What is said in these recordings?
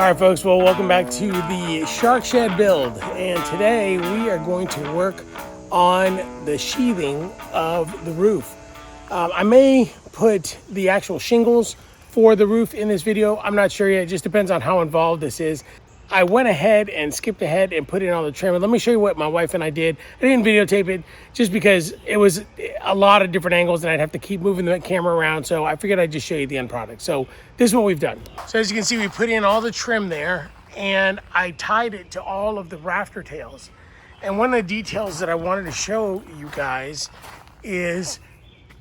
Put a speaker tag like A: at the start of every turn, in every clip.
A: All right, folks, well, welcome back to the shark shed build. And today we are going to work on the sheathing of the roof. I may put the actual shingles for the roof in this video. I'm not sure yet. It just depends on how involved this is. I went ahead and skipped ahead and put in all the trim. And let me show you what my wife and I did. I didn't videotape it just because it was a lot of different angles and I'd have to keep moving the camera around. So I figured I'd just show you the end product. So this is what we've done. So as you can see, we put in all the trim there and I tied it to all of the rafter tails. And one of the details that I wanted to show you guys is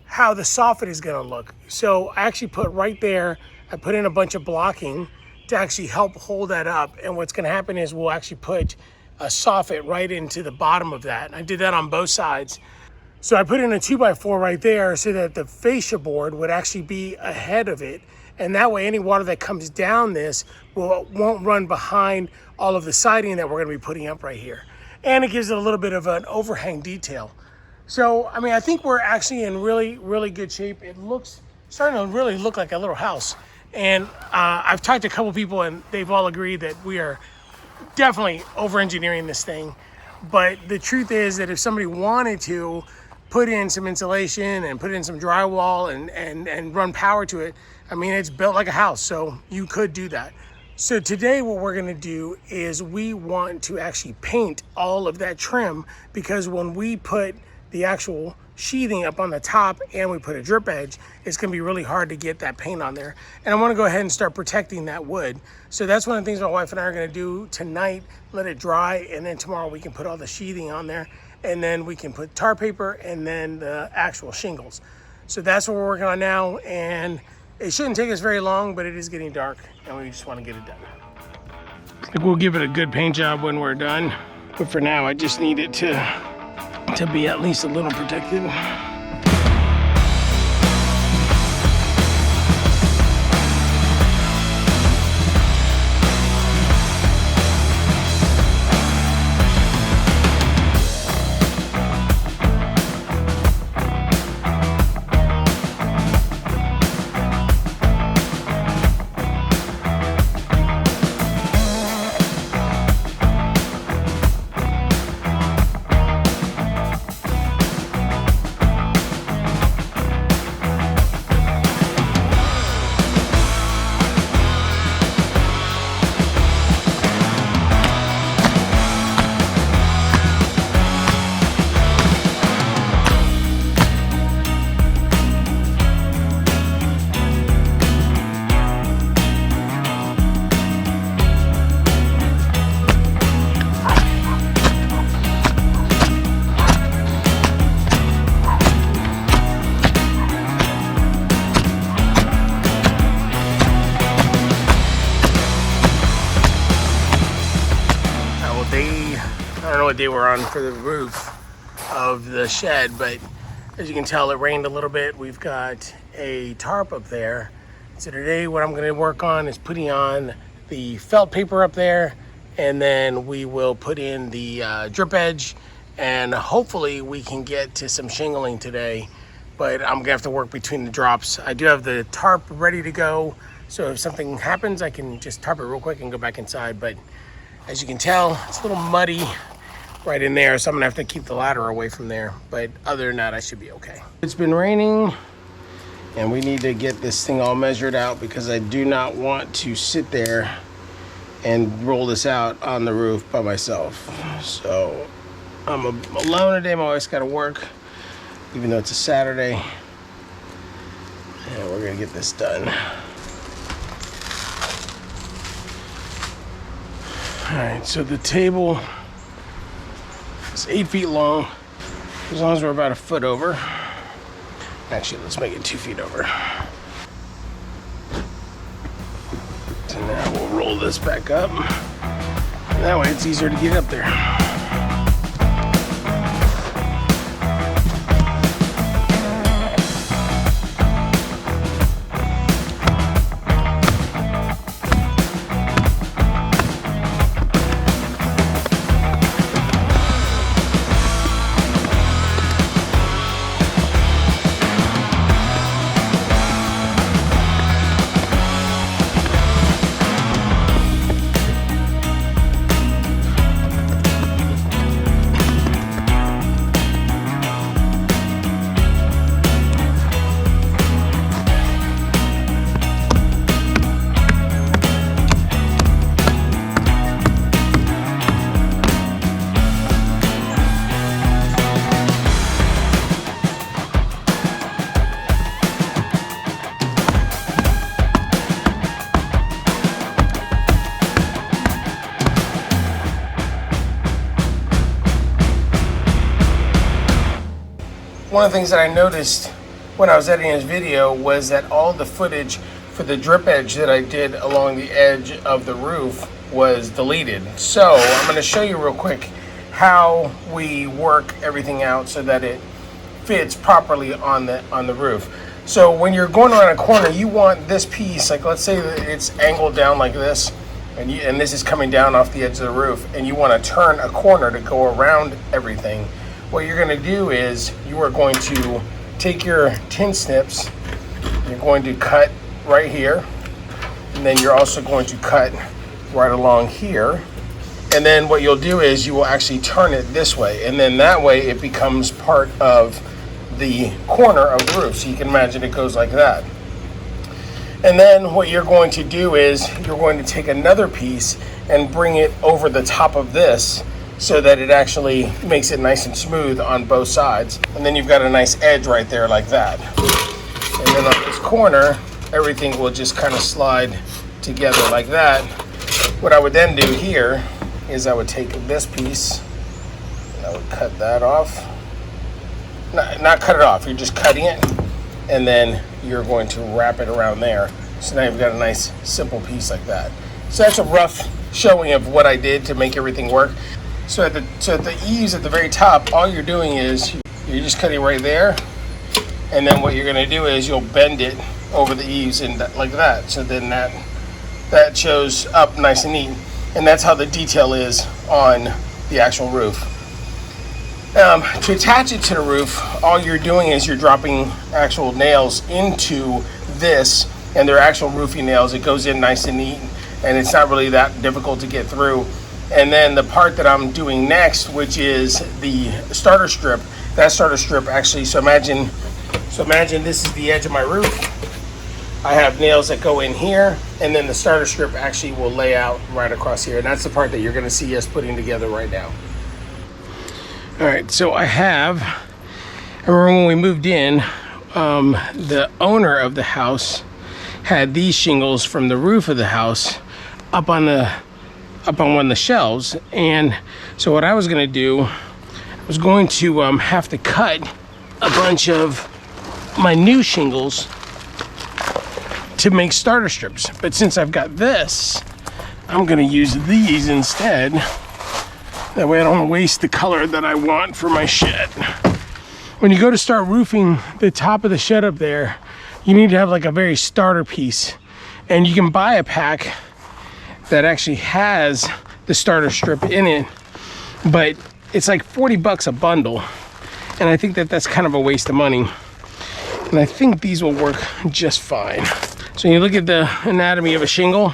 A: how the soffit is gonna look. So I actually put right there, I put in a bunch of blocking to actually help hold that up. And what's gonna happen is we'll actually put a soffit right into the bottom of that. And I did that on both sides. So I put in a 2x4 right there so that the fascia board would actually be ahead of it. And that way any water that comes down this won't run behind all of the siding that we're gonna be putting up right here. And it gives it a little bit of an overhang detail. So, I mean, I think we're actually in really, really good shape. It looks, starting to really look like a little house. And I've talked to a couple people and they've all agreed that we are definitely over-engineering this thing. But the truth is that if somebody wanted to put in some insulation and put in some drywall and run power to it, I mean, it's built like a house, so you could do that. So today what we're gonna do is we want to actually paint all of that trim, because when we put the actual sheathing up on the top and we put a drip edge, it's gonna be really hard to get that paint on there. And I wanna go ahead and start protecting that wood. So that's one of the things my wife and I are gonna do tonight, let it dry, and then tomorrow we can put all the sheathing on there, and then we can put tar paper and then the actual shingles. So that's what we're working on now, and it shouldn't take us very long, but it is getting dark and we just wanna get it done. I think we'll give it a good paint job when we're done. But for now, I just need it to be at least a little protected. I don't know what day we're on for the roof of the shed, but as you can tell, it rained a little bit. We've got a tarp up there. So today what I'm gonna work on is putting on the felt paper up there, and then we will put in the drip edge, and hopefully we can get to some shingling today, but I'm gonna have to work between the drops. I do have the tarp ready to go, so if something happens, I can just tarp it real quick and go back inside. But as you can tell, it's a little muddy right in there, so I'm gonna have to keep the ladder away from there. But other than that, I should be okay. It's been raining and we need to get this thing all measured out, because I do not want to sit there and roll this out on the roof by myself. So I'm alone today. My wife's gotta work, even though it's a Saturday. And we're gonna get this done. All right, so the table is 8 feet long, as long as we're about a foot over. Actually, let's make it 2 feet over. So now we'll roll this back up. And that way it's easier to get up there. one of the things that I noticed when I was editing this video was that all the footage for the drip edge that I did along the edge of the roof was deleted. So I'm going to show you real quick how we work everything out so that it fits properly on the roof. So when you're going around a corner, you want this piece, like let's say that it's angled down like this, and this is coming down off the edge of the roof, and you want to turn a corner to go around everything. What you're going to do is you are going to take your tin snips, you're going to cut right here, and then you're also going to cut right along here. And then what you'll do is you will actually turn it this way, and then that way it becomes part of the corner of the roof. So you can imagine it goes like that. And then what you're going to do is you're going to take another piece and bring it over the top of this so that it actually makes it nice and smooth on both sides. And then you've got a nice edge right there like that. And then on this corner, everything will just kind of slide together like that. What I would then do here is I would take this piece and I would cut that off. Not cut it off, you're just cutting it, and then you're going to wrap it around there. So now you've got a nice simple piece like that. So that's a rough showing of what I did to make everything work. So at the eaves at the very top, all you're doing is you're just cutting right there, and then what you're going to do is you'll bend it over the eaves and like that. So then that shows up nice and neat, and that's how the detail is on the actual roof. To attach it to the roof, all you're doing is you're dropping actual nails into this, and they're actual roofing nails. It goes in nice and neat, and it's not really that difficult to get through. And then the part that I'm doing next, which is the starter strip, that starter strip actually, so imagine this is the edge of my roof. I have nails that go in here, and then the starter strip actually will lay out right across here. And that's the part that you're gonna see us putting together right now. All right, so I remember when we moved in, the owner of the house had these shingles from the roof of the house up on one of the shelves. And so what I was gonna do, I was going to have to cut a bunch of my new shingles to make starter strips. But since I've got this, I'm gonna use these instead. That way I don't waste the color that I want for my shed. When you go to start roofing the top of the shed up there, you need to have like a very starter piece. And you can buy a pack that actually has the starter strip in it, but it's like 40 bucks a bundle. And I think that that's kind of a waste of money. And I think these will work just fine. So you look at the anatomy of a shingle.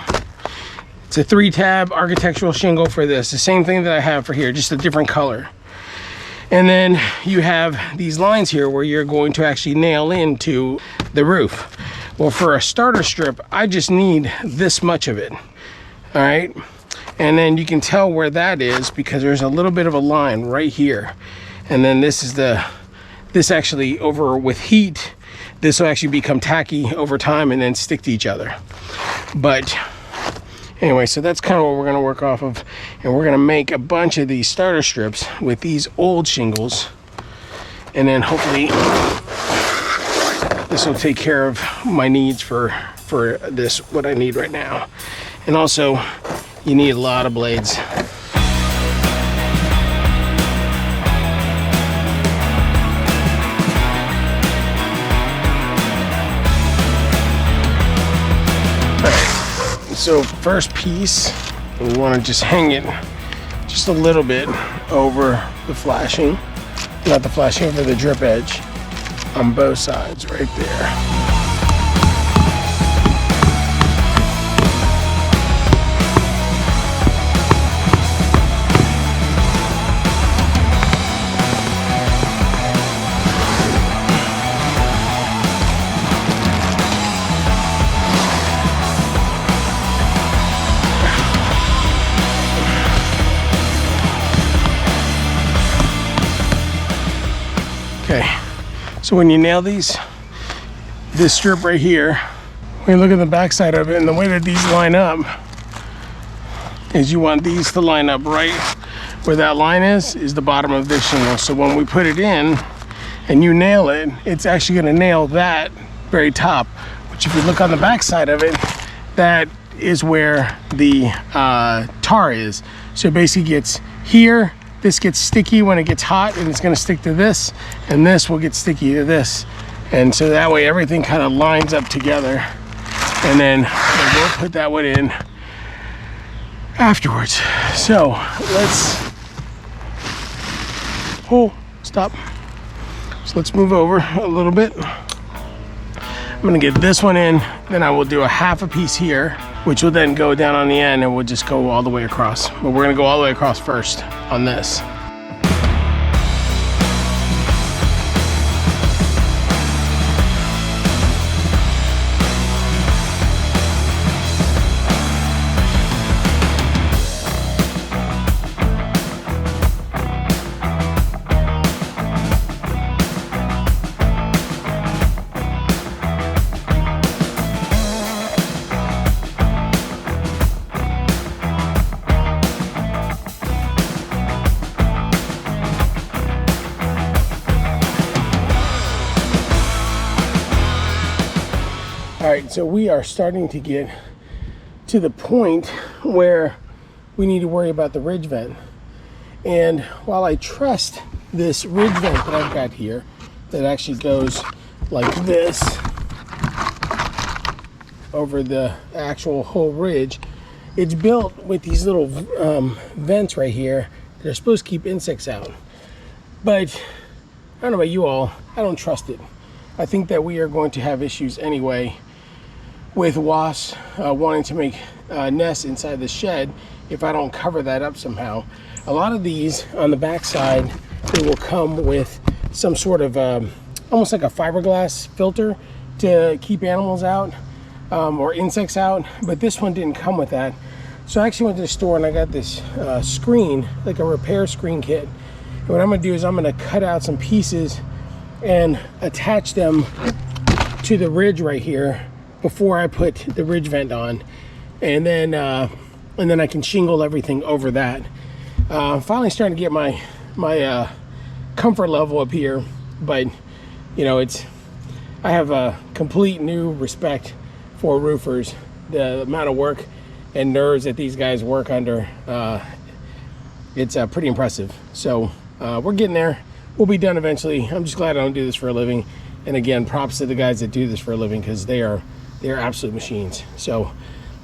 A: It's a 3-tab architectural shingle for this. The same thing that I have for here, just a different color. And then you have these lines here where you're going to actually nail into the roof. Well, for a starter strip, I just need this much of it. All right. And then you can tell where that is because there's a little bit of a line right here. And then this actually over with heat, this will actually become tacky over time and then stick to each other. But anyway, so that's kind of what we're going to work off of, and we're going to make a bunch of these starter strips with these old shingles, and then hopefully this will take care of my needs for this, what I need right now. And also, you need a lot of blades. So first piece, we want to just hang it just a little bit over the flashing, not the flashing, over the drip edge on both sides right there. Okay, so when you nail these, this strip right here, when you look at the back side of it, and the way that these line up is you want these to line up right where that line is the bottom of this shingle. So when we put it in, and you nail it, it's actually going to nail that very top, which if you look on the back side of it, that is where the tar is. So it basically gets here, this gets sticky when it gets hot, and it's going to stick to this, and this will get sticky to this, and so that way everything kind of lines up together. And then we'll put that one in afterwards. So let's, oh, stop. So let's move over a little bit. I'm gonna get this one in, then I will do a half a piece here, which will then go down on the end, and we'll just go all the way across. But we're gonna go all the way across first on this. All right, so we are starting to get to the point where we need to worry about the ridge vent. And while I trust this ridge vent that I've got here, that actually goes like this over the actual whole ridge, it's built with these little vents right here that are supposed to keep insects out. But I don't know about you all, I don't trust it. I think that we are going to have issues anyway with wasps wanting to make nests inside the shed if I don't cover that up somehow. A lot of these on the back side, they will come with some sort of almost like a fiberglass filter to keep animals out or insects out, but this one didn't come with that. So I actually went to the store and I got this screen, like a repair screen kit. And what I'm gonna do is I'm gonna cut out some pieces and attach them to the ridge right here before I put the ridge vent on, and then I can shingle everything over that. I'm finally starting to get my comfort level up here, but you know, I have a complete new respect for roofers. The amount of work and nerves that these guys work under, it's pretty impressive. So we're getting there. We'll be done eventually. I'm just glad I don't do this for a living. And again, props to the guys that do this for a living, because they are absolute machines. So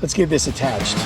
A: let's get this attached.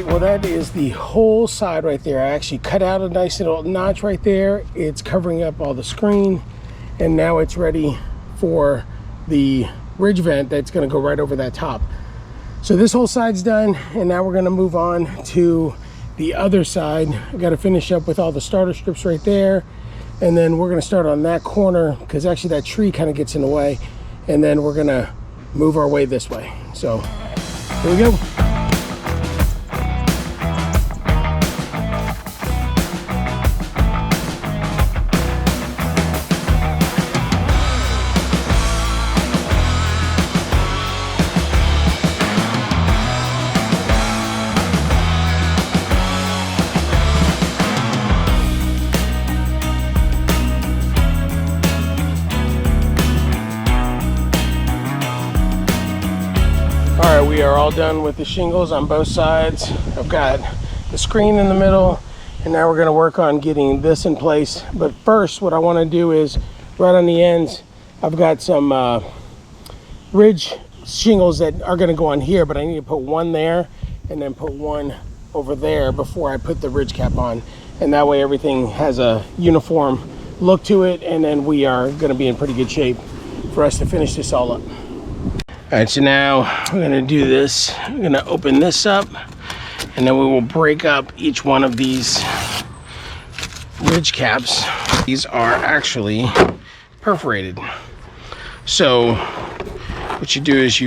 A: Well, that is the whole side right there. I actually cut out a nice little notch right there. It's covering up all the screen, and now it's ready for the ridge vent that's going to go right over that top. So this whole side's done, and now we're going to move on to the other side. I got to finish up with all the starter strips right there, and then we're going to start on that corner, because actually that tree kind of gets in the way, and then we're going to move our way this way. So here we go. Alright, we are all done with the shingles on both sides. I've got the screen in the middle, and now we're going to work on getting this in place. But first, what I want to do is, right on the ends, I've got some ridge shingles that are going to go on here, but I need to put one there and then put one over there before I put the ridge cap on. And that way everything has a uniform look to it, and then we are going to be in pretty good shape for us to finish this all up. All right, so now we're gonna do this. We're gonna open this up, and then we will break up each one of these ridge caps. These are actually perforated. So what you do is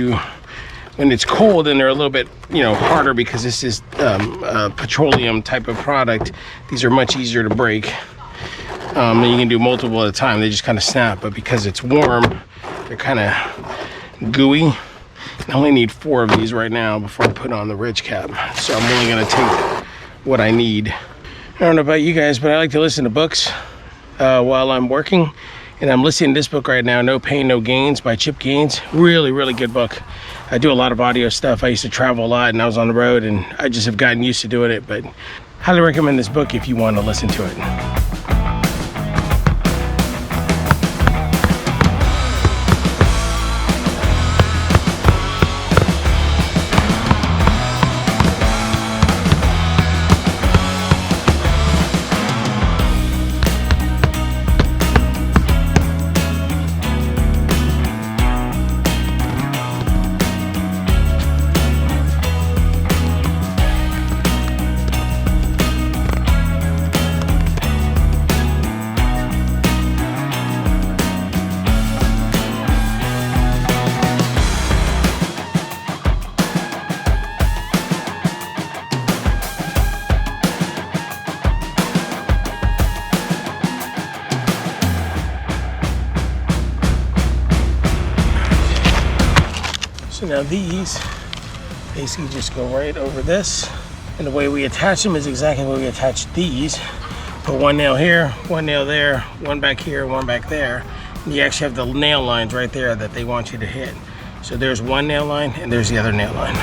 A: when it's cold and they're a little bit, harder because this is a petroleum type of product, these are much easier to break. And you can do multiple at a time. They just kind of snap, but because it's warm, they're kind of gooey. I only need 4 of these right now before I put on the ridge cap. So I'm only gonna take what I need. I don't know about you guys, but I like to listen to books while I'm working. And I'm listening to this book right now, No Pain, No Gains by Chip Gaines. Really, really good book. I do a lot of audio stuff. I used to travel a lot and I was on the road and I just have gotten used to doing it, but highly recommend this book if you want to listen to it. So now these basically just go right over this. And the way we attach them is exactly the way we attach these. Put one nail here, one nail there, one back here, one back there. And you actually have the nail lines right there that they want you to hit. So there's one nail line and there's the other nail line.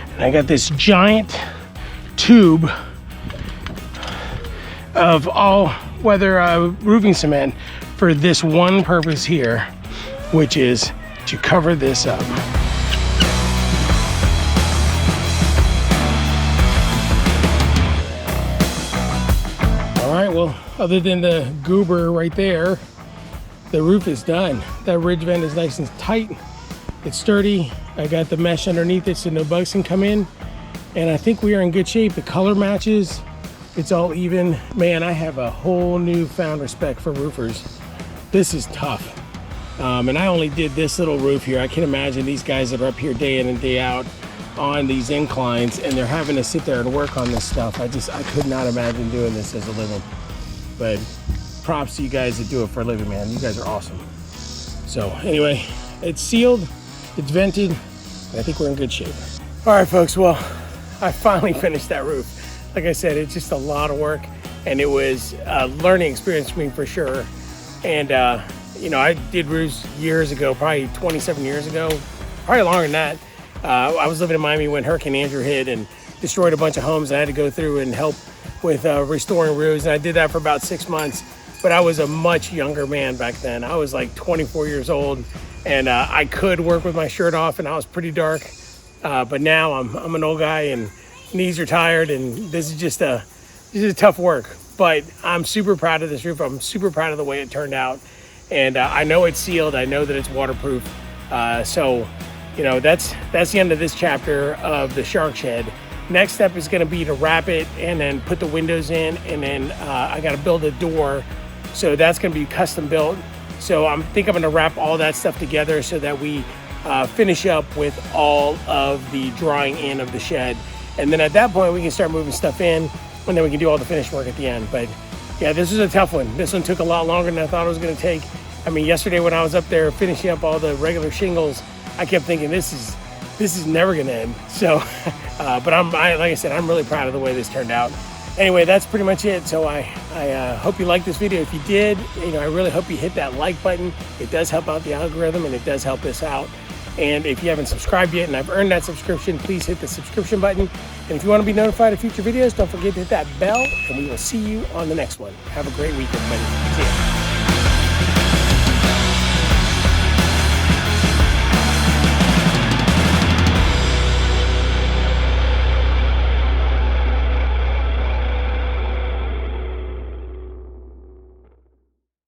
A: And I got this giant tube of all-weather roofing cement for this one purpose here, which is to cover this up. All right, well, other than the goober right there, the roof is done. That ridge vent is nice and tight. It's sturdy. I got the mesh underneath it so no bugs can come in. And I think we are in good shape. The color matches. It's all even. Man, I have a whole newfound respect for roofers. This is tough. And I only did this little roof here. I can imagine these guys that are up here day in and day out on these inclines and they're having to sit there and work on this stuff. I could not imagine doing this as a living. But props to you guys that do it for a living, man. You guys are awesome. So anyway, it's sealed, it's vented, and I think we're in good shape. All right, folks, well, I finally finished that roof. Like I said, it's just a lot of work, and it was a learning experience for me for sure. And, I did roofs years ago, probably 27 years ago, probably longer than that. I was living in Miami when Hurricane Andrew hit and destroyed a bunch of homes. I had to go through and help with restoring roofs, and I did that for about 6 months. But I was a much younger man back then. I was like 24 years old, and I could work with my shirt off, and I was pretty dark. But now I'm an old guy, and knees are tired, and this is tough work. But I'm super proud of this roof. I'm super proud of the way it turned out, and I know it's sealed. I know that it's waterproof. So that's the end of this chapter of the shark shed. Next step is going to be to wrap it and then put the windows in, and then I got to build a door. So that's going to be custom built. So I think I'm going to wrap all that stuff together so that we finish up with all of the drawing in of the shed. And then at that point, we can start moving stuff in, and then we can do all the finish work at the end. But yeah, this was a tough one. This one took a lot longer than I thought it was going to take. I mean, yesterday when I was up there finishing up all the regular shingles, I kept thinking this is never going to end. So, but like I said, I'm really proud of the way this turned out. Anyway, that's pretty much it. So I hope you liked this video. If you did, I really hope you hit that like button. It does help out the algorithm and it does help us out. And if you haven't subscribed yet and I've earned that subscription, please hit the subscription button. And if you want to be notified of future videos, don't forget to hit that bell, and we will see you on the next one. Have a great week, everybody. See ya.